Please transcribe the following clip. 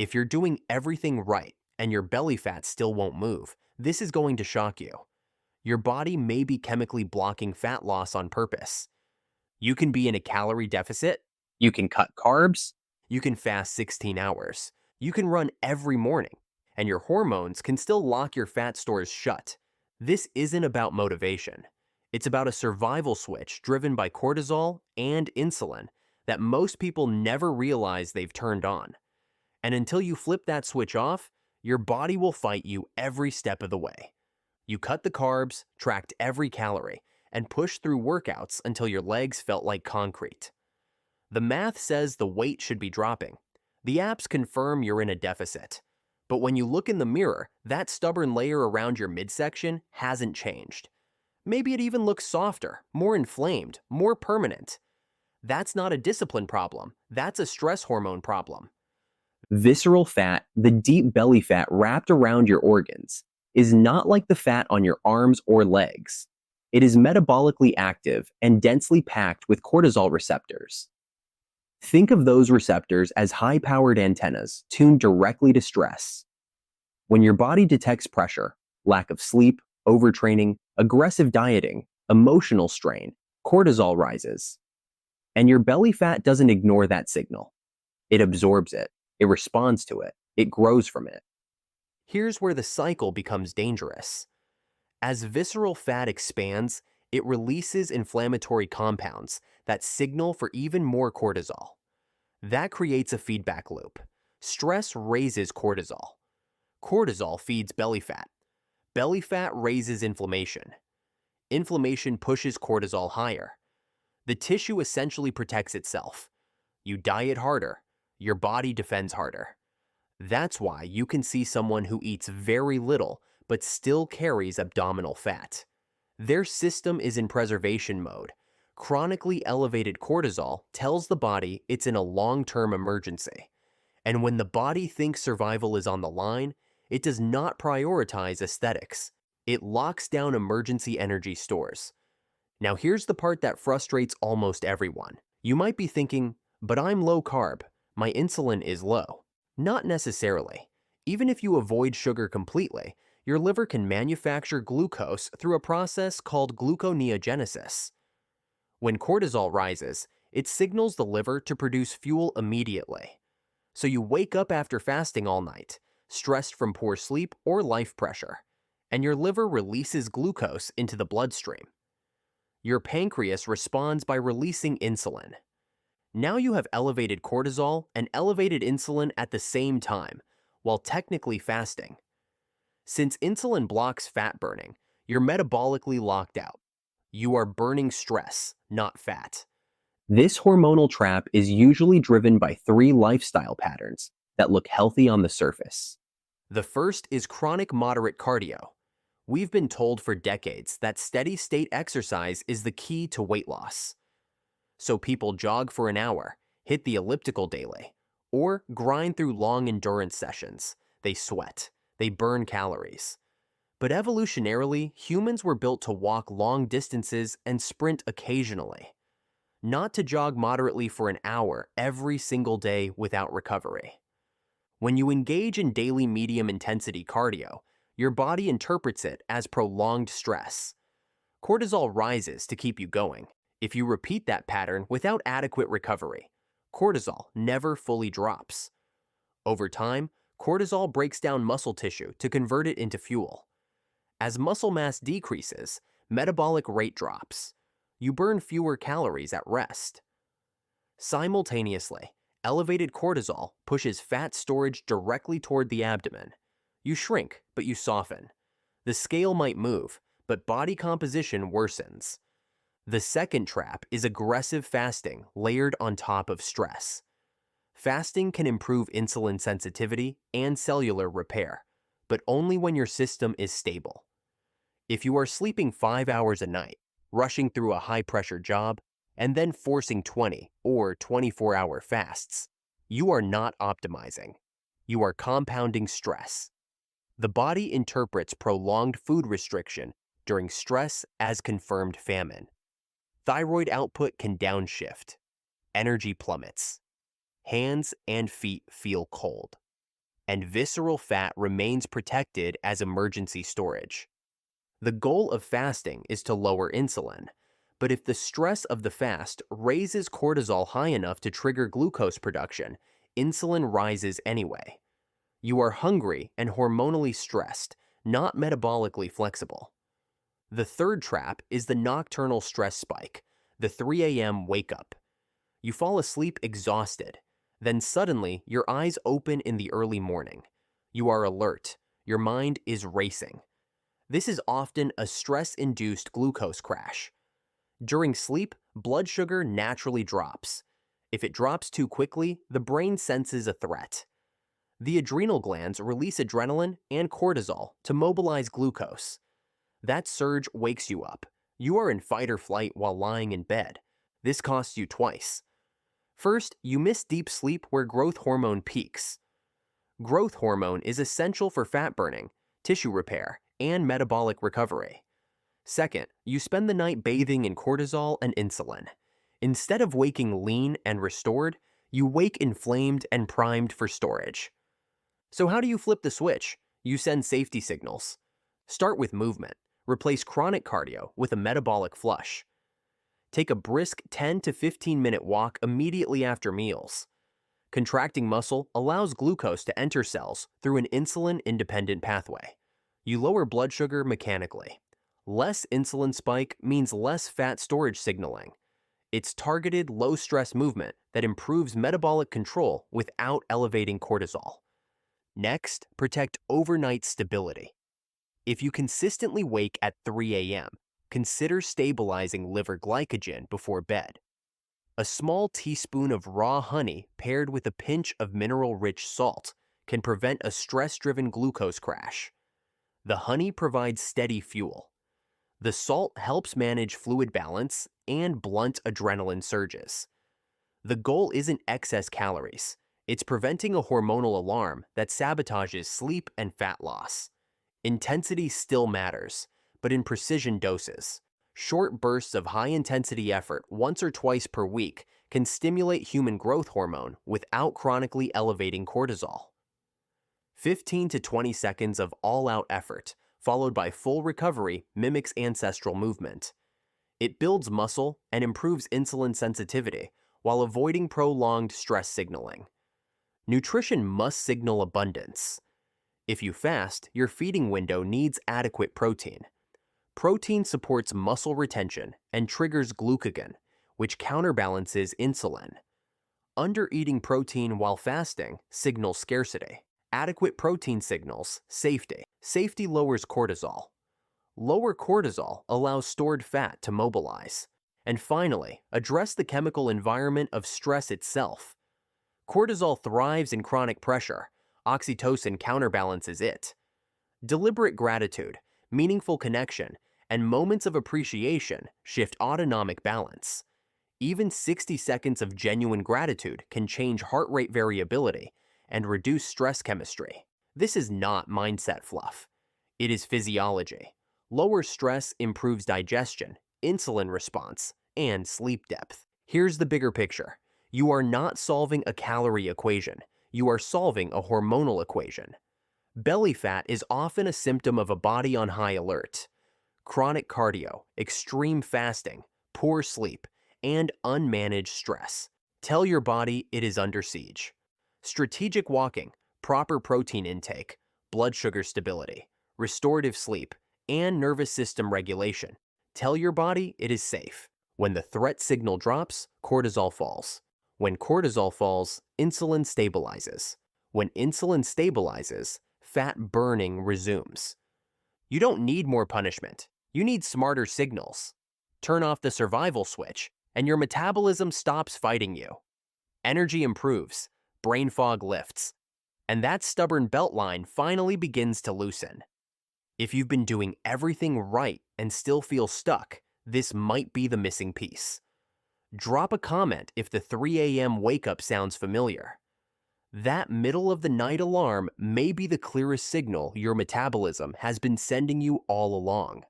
If you're doing everything right and your belly fat still won't move, this is going to shock you. Your body may be chemically blocking fat loss on purpose. You can be in a calorie deficit, you can cut carbs, you can fast 16 hours, you can run every morning, and your hormones can still lock your fat stores shut. This isn't about motivation. It's about a survival switch driven by cortisol and insulin that most people never realize they've turned on. And until you flip that switch off, your body will fight you every step of the way. You cut the carbs, tracked every calorie, and pushed through workouts until your legs felt like concrete. The math says the weight should be dropping. The apps confirm you're in a deficit. But when you look in the mirror, that stubborn layer around your midsection hasn't changed. Maybe it even looks softer, more inflamed, more permanent. That's not a discipline problem. That's a stress hormone problem. Visceral fat, the deep belly fat wrapped around your organs, is not like the fat on your arms or legs. It is metabolically active and densely packed with cortisol receptors. Think of those receptors as high-powered antennas tuned directly to stress. When your body detects pressure, lack of sleep, overtraining, aggressive dieting, emotional strain, cortisol rises. And your belly fat doesn't ignore that signal. It absorbs it. It responds to it. It grows from it. Here's where the cycle becomes dangerous. As visceral fat expands, it releases inflammatory compounds that signal for even more cortisol. That creates a feedback loop. Stress raises cortisol. Cortisol feeds belly fat. Belly fat raises inflammation. Inflammation pushes cortisol higher. The tissue essentially protects itself. You diet harder. Your body defends harder. That's why you can see someone who eats very little but still carries abdominal fat. Their system is in preservation mode. Chronically elevated cortisol tells the body it's in a long-term emergency. And when the body thinks survival is on the line, it does not prioritize aesthetics. It locks down emergency energy stores. Now here's the part that frustrates almost everyone. You might be thinking, but I'm low carb. My insulin is low. Not necessarily. Even if you avoid sugar completely, your liver can manufacture glucose through a process called gluconeogenesis. When cortisol rises, it signals the liver to produce fuel immediately. So you wake up after fasting all night, stressed from poor sleep or life pressure, and your liver releases glucose into the bloodstream. Your pancreas responds by releasing insulin. Now you have elevated cortisol and elevated insulin at the same time, while technically fasting. Since insulin blocks fat burning, you're metabolically locked out. You are burning stress, not fat. This hormonal trap is usually driven by three lifestyle patterns that look healthy on the surface. The first is chronic moderate cardio. We've been told for decades that steady-state exercise is the key to weight loss. So people jog for an hour, hit the elliptical daily, or grind through long endurance sessions. They sweat. They burn calories. But evolutionarily, humans were built to walk long distances and sprint occasionally, not to jog moderately for an hour every single day without recovery. When you engage in daily medium-intensity cardio, your body interprets it as prolonged stress. Cortisol rises to keep you going. If you repeat that pattern without adequate recovery, cortisol never fully drops. Over time, cortisol breaks down muscle tissue to convert it into fuel. As muscle mass decreases, metabolic rate drops. You burn fewer calories at rest. Simultaneously, elevated cortisol pushes fat storage directly toward the abdomen. You shrink, but you soften. The scale might move, but body composition worsens. The second trap is aggressive fasting layered on top of stress. Fasting can improve insulin sensitivity and cellular repair, but only when your system is stable. If you are sleeping 5 hours a night, rushing through a high-pressure job, and then forcing 20 or 24-hour fasts, you are not optimizing. You are compounding stress. The body interprets prolonged food restriction during stress as confirmed famine. Thyroid output can downshift. Energy plummets. Hands and feet feel cold. and visceral fat remains protected as emergency storage. The goal of fasting is to lower insulin, but if the stress of the fast raises cortisol high enough to trigger glucose production, insulin rises anyway. You are hungry and hormonally stressed, not metabolically flexible. The third trap is the nocturnal stress spike, the 3 a.m. wake up. You fall asleep exhausted. Then suddenly, your eyes open in the early morning. You are alert. Your mind is racing. This is often a stress-induced glucose crash. During sleep, blood sugar naturally drops. If it drops too quickly, the brain senses a threat. The adrenal glands release adrenaline and cortisol to mobilize glucose. That surge wakes you up. You are in fight or flight while lying in bed. This costs you twice. First, you miss deep sleep where growth hormone peaks. Growth hormone is essential for fat burning, tissue repair, and metabolic recovery. Second, you spend the night bathing in cortisol and insulin. Instead of waking lean and restored, you wake inflamed and primed for storage. So how do you flip the switch? You send safety signals. Start with movement. Replace chronic cardio with a metabolic flush. Take a brisk 10 to 15-minute walk immediately after meals. Contracting muscle allows glucose to enter cells through an insulin-independent pathway. You lower blood sugar mechanically. Less insulin spike means less fat storage signaling. It's targeted, low-stress movement that improves metabolic control without elevating cortisol. Next, protect overnight stability. If you consistently wake at 3 a.m., consider stabilizing liver glycogen before bed. A small teaspoon of raw honey paired with a pinch of mineral-rich salt can prevent a stress-driven glucose crash. The honey provides steady fuel. The salt helps manage fluid balance and blunt adrenaline surges. The goal isn't excess calories. It's preventing a hormonal alarm that sabotages sleep and fat loss. Intensity still matters, but in precision doses. Short bursts of high-intensity effort once or twice per week can stimulate human growth hormone without chronically elevating cortisol. 15 to 20 seconds of all-out effort, followed by full recovery, mimics ancestral movement. It builds muscle and improves insulin sensitivity while avoiding prolonged stress signaling. Nutrition must signal abundance. If you fast, your feeding window needs adequate protein. Protein supports muscle retention and triggers glucagon, which counterbalances insulin. Under-eating protein while fasting signals scarcity. Adequate protein signals safety. Safety lowers cortisol. Lower cortisol allows stored fat to mobilize. And finally, address the chemical environment of stress itself. Cortisol thrives in chronic pressure. Oxytocin counterbalances it. Deliberate gratitude, meaningful connection, and moments of appreciation shift autonomic balance. Even 60 seconds of genuine gratitude can change heart rate variability and reduce stress chemistry. This is not mindset fluff. It is physiology. Lower stress improves digestion, insulin response, and sleep depth. Here's the bigger picture. You are not solving a calorie equation. You are solving a hormonal equation. Belly fat is often a symptom of a body on high alert. Chronic cardio, extreme fasting, poor sleep, and unmanaged stress tell your body it is under siege. Strategic walking, proper protein intake, blood sugar stability, restorative sleep, and nervous system regulation tell your body it is safe. When the threat signal drops, cortisol falls. When cortisol falls, insulin stabilizes. When insulin stabilizes, fat burning resumes. You don't need more punishment. You need smarter signals. Turn off the survival switch, and your metabolism stops fighting you. Energy improves, brain fog lifts, and that stubborn belt line finally begins to loosen. If you've been doing everything right and still feel stuck, this might be the missing piece. Drop a comment if the 3 a.m. wake-up sounds familiar. That middle-of-the-night alarm may be the clearest signal your metabolism has been sending you all along.